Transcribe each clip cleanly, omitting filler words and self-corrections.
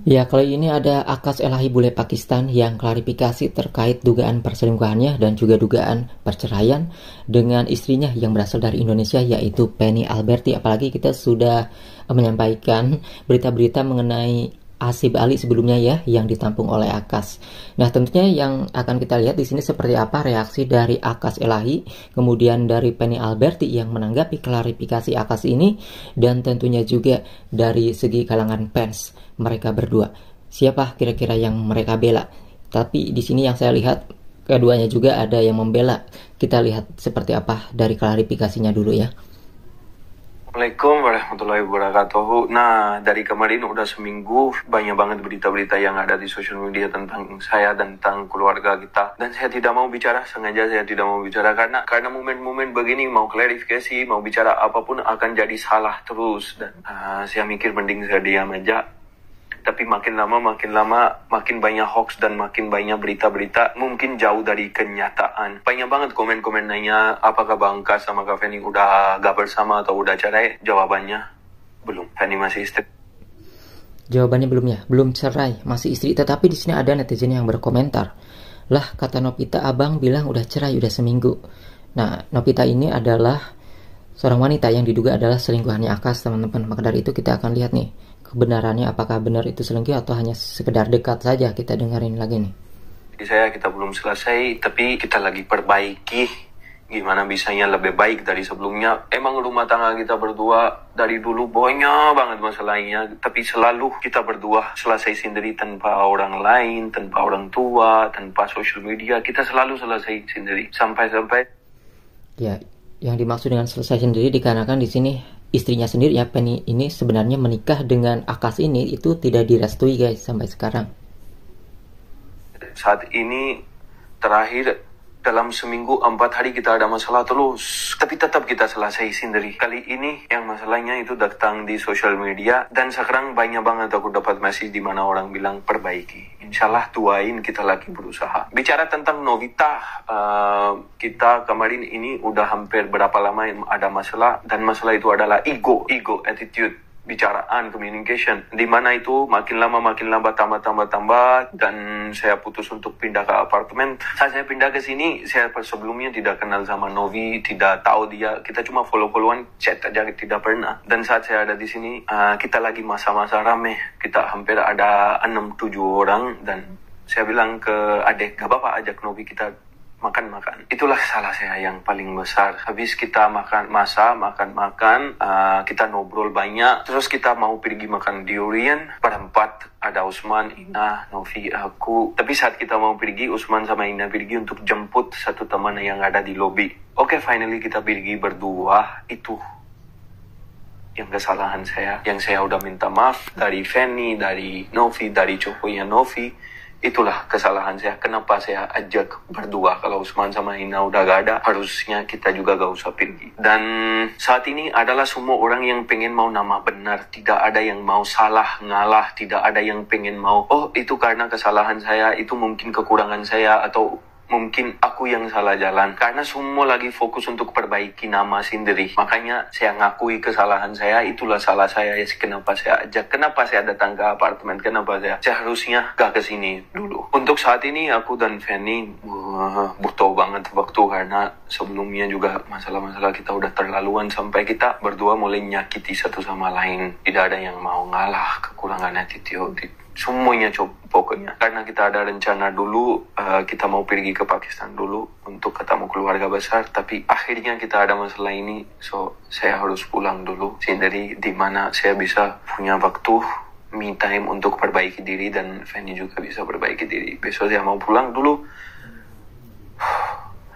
Ya, kali ini ada Akas Elahi bule Pakistan yang klarifikasi terkait dugaan perselingkuhannya dan juga dugaan perceraian dengan istrinya yang berasal dari Indonesia, yaitu Penny Alberti. Apalagi kita sudah menyampaikan berita-berita mengenai Asib Ali sebelumnya ya, yang ditampung oleh Akas. Nah, tentunya yang akan kita lihat di sini seperti apa reaksi dari Akas Elahi, kemudian dari Penny Alberti yang menanggapi klarifikasi Akas ini, dan tentunya juga dari segi kalangan fans mereka berdua. Siapa kira-kira yang mereka bela? Tapi di sini yang saya lihat keduanya juga ada yang membela. Kita lihat seperti apa dari klarifikasinya dulu ya. Assalamualaikum warahmatullahi wabarakatuh. Nah, dari kemarin udah seminggu banyak banget berita-berita yang ada di sosial media tentang saya dan tentang keluarga kita. Dan saya tidak mau bicara, sengaja saya tidak mau bicara karena momen-momen begini mau klarifikasi, mau bicara apapun akan jadi salah terus. Dan saya mikir mending saya diam aja. Tapi makin lama makin banyak hoax dan makin banyak berita-berita mungkin jauh dari kenyataan. Banyak banget komen-komen nanya apakah Bang Kas sama Kak Feni udah gak bersama atau udah cerai. Jawabannya belum. Feni masih istri. Jawabannya belum ya, belum cerai, masih istri. Tetapi di sini ada netizen yang berkomentar, lah kata Novita abang bilang udah cerai udah seminggu. Nah, Novita ini adalah seorang wanita yang diduga adalah selingkuhannya Akas, teman-teman. Maka dari itu kita akan lihat nih kebenarannya, apakah benar itu selingkuh atau hanya sekedar dekat saja. Kita dengerin lagi nih. Kita belum selesai, tapi kita lagi perbaiki gimana bisanya lebih baik dari sebelumnya. Emang rumah tangga kita berdua dari dulu banyak banget masalahnya, tapi selalu kita berdua selesai sendiri tanpa orang lain, tanpa orang tua, tanpa social media. Kita selalu selesai sendiri sampai ya, yang dimaksud dengan selesai sendiri dikarenakan di sini istrinya sendiri ya, Penny ini sebenarnya menikah dengan Akas ini itu tidak direstui guys sampai sekarang. Saat ini terakhir dalam seminggu 4 hari kita ada masalah terus, tapi tetap kita selesai sendiri. Kali ini yang masalahnya itu datang di sosial media dan sekarang banyak banget aku dapat message di mana orang bilang perbaiki. Insyaallah doain, kita lagi berusaha. Bicara tentang Novita, kita kemarin ini udah hampir berapa lama ada masalah, dan masalah itu adalah ego attitude, bicaraan, communication, di mana itu makin lama tambah, dan saya putus untuk pindah ke apartemen. Saat saya pindah ke sini, saya sebelumnya tidak kenal sama Novi, tidak tahu dia, kita cuma follow-followan, chat aja, tidak pernah. Dan saat saya ada di sini, kita lagi masa-masa rame, kita hampir ada 6-7 orang, dan saya bilang ke adek, gak apa-apa ajak Novi kita makan. Itulah salah saya yang paling besar. Habis kita makan, kita ngobrol banyak, terus kita mau pergi makan durian berempat, ada Usman, Ina, Novi, aku. Tapi saat kita mau pergi, Usman sama Ina pergi untuk jemput satu teman yang ada di lobi. Oke, finally kita pergi berdua. Itu yang kesalahan saya, yang saya udah minta maaf dari Feni, dari Novi, dari cowoknya Novi. Itulah kesalahan saya. Kenapa saya ajak berdua? Kalau Usman sama Ina udah gak ada, harusnya kita juga gak usah pergi. Dan saat ini adalah semua orang yang pengen mau nama benar. Tidak ada yang mau salah, ngalah. Tidak ada yang pengen mau, oh itu karena kesalahan saya, itu mungkin kekurangan saya, atau mungkin aku yang salah jalan. Karena semua lagi fokus untuk perbaiki nama sendiri. Makanya saya ngakui kesalahan saya, itulah salah saya. Ya, kenapa saya ajak, kenapa saya datang ke apartemen, kenapa saya harusnya gak kesini dulu. Untuk saat ini aku dan Feni butuh banget waktu, karena sebelumnya juga masalah-masalah kita udah terlaluan sampai kita berdua mulai nyakiti satu sama lain. Tidak ada yang mau ngalah, kekurangan attitude, semuanya pokoknya. Karena kita ada rencana dulu, kita mau pergi ke Pakistan dulu untuk ketemu keluarga besar, tapi akhirnya kita ada masalah ini, so saya harus pulang dulu sendiri, di mana saya bisa punya waktu me time untuk perbaiki diri, dan Fanny juga bisa perbaiki diri. Besok saya mau pulang dulu.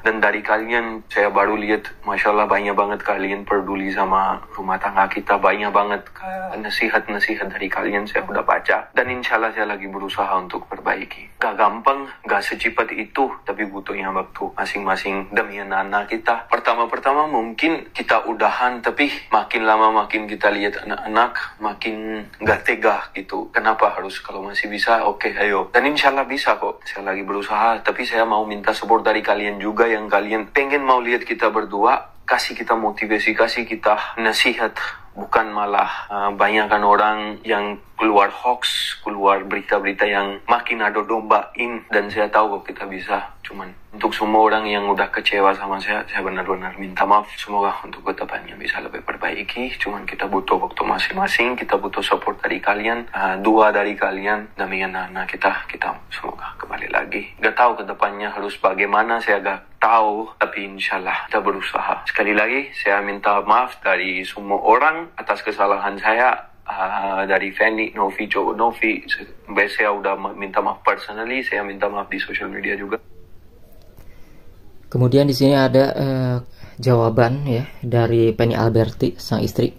Dan dari kalian, saya baru lihat, Masya Allah banyak banget kalian peduli sama rumah tangga kita. Banyak banget nasihat-nasihat dari kalian saya udah baca. Dan insya Allah saya lagi berusaha untuk perbaiki. Gak gampang, gak secepat itu, tapi butuhnya waktu masing-masing demi anak-anak kita. Pertama-pertama mungkin kita udahan, tapi makin lama makin kita lihat anak-anak, makin gak tega gitu. Kenapa harus, kalau masih bisa, oke, ayo. Dan insya Allah bisa kok, saya lagi berusaha. Tapi saya mau minta support dari kalian juga, yang kalian pengen mau lihat kita berdua, kasih kita motivasi, kasih kita nasihat, bukan malah banyakkan orang yang keluar hoax, keluar berita-berita yang makin ado dombain, dan saya tahu kok kita bisa. Cuman untuk semua orang yang udah kecewa sama saya benar-benar minta maaf. Semoga untuk kedepannya bisa lebih perbaiki. Cuman kita butuh waktu masing-masing, kita butuh support dari kalian, doa dari kalian demi anak-anak kita semoga kembali lagi. Gak tahu kedepannya harus bagaimana, saya gak tahu, tapi insyaallah kita berusaha. Sekali lagi saya minta maaf dari semua orang atas kesalahan saya. Dari Fanny, Novi, saya udah minta maaf personally, saya minta maaf di social media juga. Kemudian di sini ada jawaban ya dari Penny Alberti sang istri.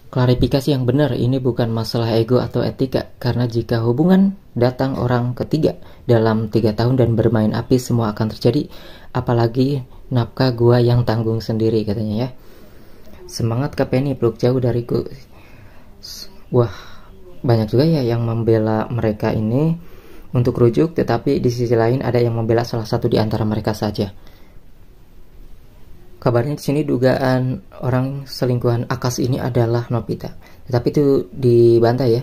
Klarifikasi yang benar, ini bukan masalah ego atau etika, karena jika hubungan datang orang ketiga dalam 3 tahun dan bermain api, semua akan terjadi, apalagi nafkah gua yang tanggung sendiri, katanya ya. Semangat Kak Penny, peluk jauh dariku. Wah, banyak juga ya yang membela mereka ini untuk rujuk, tetapi di sisi lain ada yang membela salah satu di antara mereka saja. Kabarnya di sini dugaan orang selingkuhan Akas ini adalah Nopita, tetapi itu dibantah ya.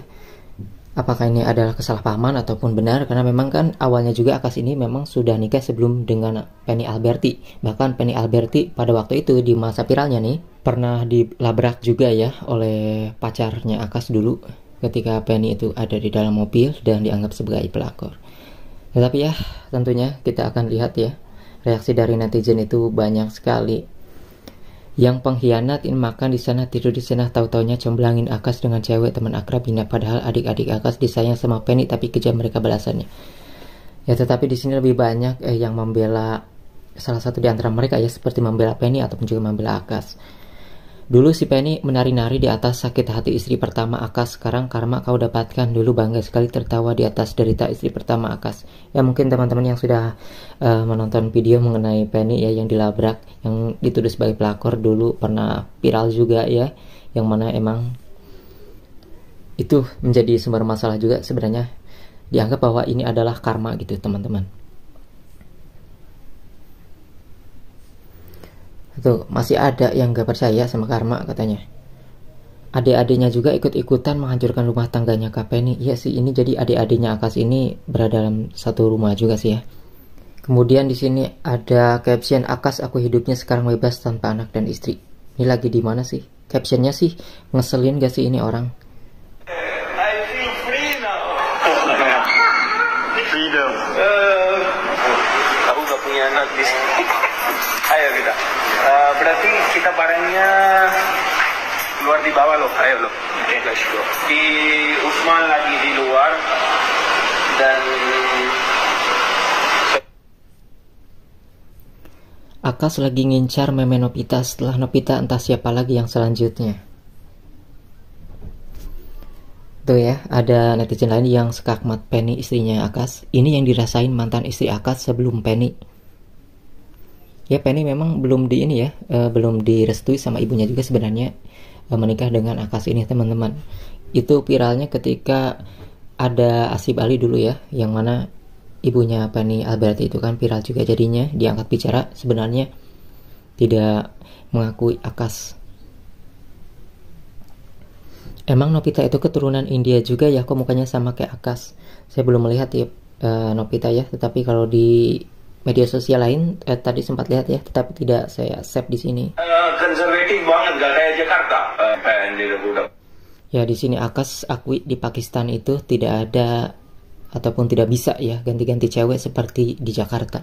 Apakah ini adalah kesalahpahaman ataupun benar, karena memang kan awalnya juga Akas ini memang sudah nikah sebelum dengan Penny Alberti. Bahkan Penny Alberti pada waktu itu di masa viralnya nih pernah dilabrak juga ya oleh pacarnya Akas dulu ketika Penny itu ada di dalam mobil dan dianggap sebagai pelakor. Tetapi ya tentunya kita akan lihat ya, reaksi dari netizen itu banyak sekali. Yang pengkhianat ini makan di sana, tidur di sana, tahu-taunya comblangin Akas dengan cewek teman akrabnya, padahal adik-adik Akas disayang sama Penny tapi kejam mereka balasannya. Ya tetapi di sini lebih banyak yang membela salah satu di antara mereka ya, seperti membela Penny ataupun juga membela Akas. Dulu si Penny menari-nari di atas sakit hati istri pertama Akas, sekarang karma kau dapatkan. Dulu bangga sekali tertawa di atas derita istri pertama Akas. Ya mungkin teman-teman yang sudah menonton video mengenai Penny ya yang dilabrak, yang dituduh sebagai pelakor, dulu pernah viral juga ya, yang mana emang itu menjadi sumber masalah juga sebenarnya. Dianggap bahwa ini adalah karma gitu teman-teman. Tuh, masih ada yang gak percaya sama karma katanya. Adik-adiknya juga ikut-ikutan menghancurkan rumah tangganya Kak Penny. Iya sih, ini jadi adik-adiknya Akas ini berada dalam satu rumah juga sih ya. Kemudian di sini ada caption, Akas aku hidupnya sekarang bebas tanpa anak dan istri. Ini lagi di mana sih? Captionnya sih ngeselin gak sih ini orang? I feel free now. Freedom. Aku gak punya anak di sini. Ayo kita. Berarti kita barangnya keluar di bawah loh. Ayo loh. Let's go. Di Usman lagi di luar dan Akas lagi ngincar meme Nopita, setelah Nopita entah siapa lagi yang selanjutnya. Tuh ya, ada netizen lain yang sekakmat Penny istrinya Akas. Ini yang dirasain mantan istri Akas sebelum Penny. Ya Penny memang belum belum direstui sama ibunya juga sebenarnya menikah dengan Akas ini teman-teman. Itu viralnya ketika ada Asib Ali dulu ya, yang mana ibunya Penny Alberti itu kan viral juga jadinya, diangkat bicara, sebenarnya tidak mengakui Akas. Emang Nopita itu keturunan India juga ya, kok mukanya sama kayak Akas? Saya belum melihat ya Nopita ya, tetapi kalau di media sosial lain tadi sempat lihat ya, tetapi tidak saya save di sini. konservatif banget, gak kayak Jakarta. Ya di sini Akas akui di Pakistan itu tidak ada ataupun tidak bisa ya ganti-ganti cewek seperti di Jakarta.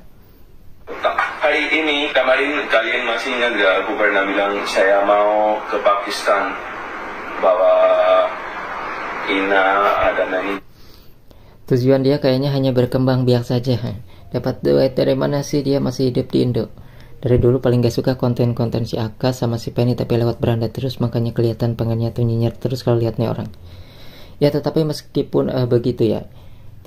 Hari ini kemarin kalian masih ingat gak aku pernah bilang saya mau ke Pakistan bawa Ina ada nani. Tujuan dia kayaknya hanya berkembang biak saja. Dapat duit dari mana sih, dia masih hidup di Indo. Dari dulu paling gak suka konten-konten si Akas sama si Penny, tapi lewat beranda terus makanya kelihatan pengennya tuh nyinyir terus kalau lihat nih orang. Ya tetapi meskipun begitu ya,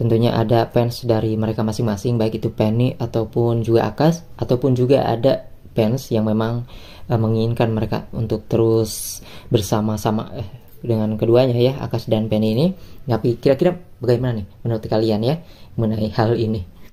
tentunya ada fans dari mereka masing-masing, baik itu Penny ataupun juga Akas, ataupun juga ada fans yang memang menginginkan mereka untuk terus bersama-sama dengan keduanya ya, Akas dan Penny ini. Tapi kira-kira bagaimana nih menurut kalian ya mengenai hal ini?